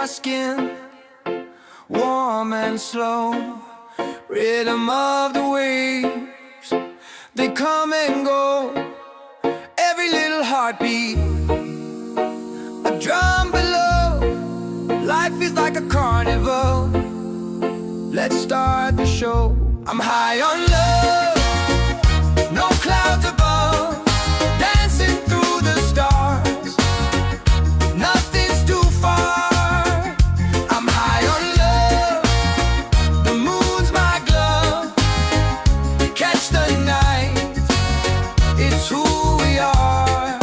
our skin, warm and slow. Rhythm of the waves, they come and go. Every little heartbeat, a drum below. Life is like a carnival, let's start the show. I'm high on love, no clouds above, dancing through the stars. Nothing's too far. I'm high on love, the moon's my glove. Catch the night, it's who we are.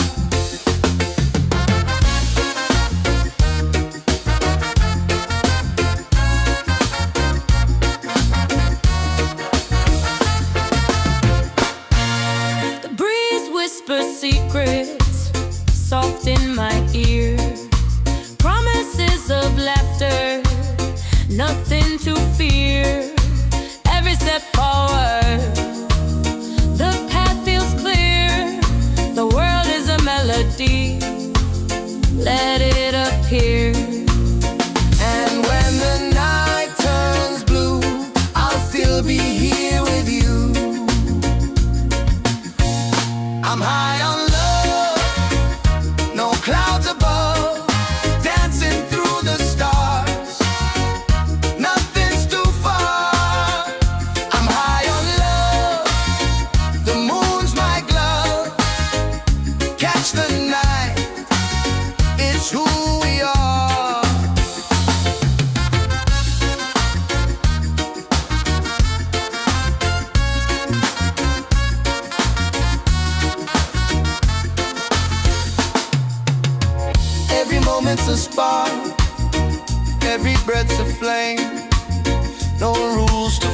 The breeze whispers secrets soft in my ear, promises of laughter, nothing to fear. Every step forward, the path feels clear. The world is a melody, let it appear. And when the night turns blue, I'll still be here with you. I'm high on love, no clouds above, dancing through the stars. Nothing's too far. I'm high on love, the moon's my glove. Catch the night, it's who we are. Every moment's a spark, every breath's a flame. No rules to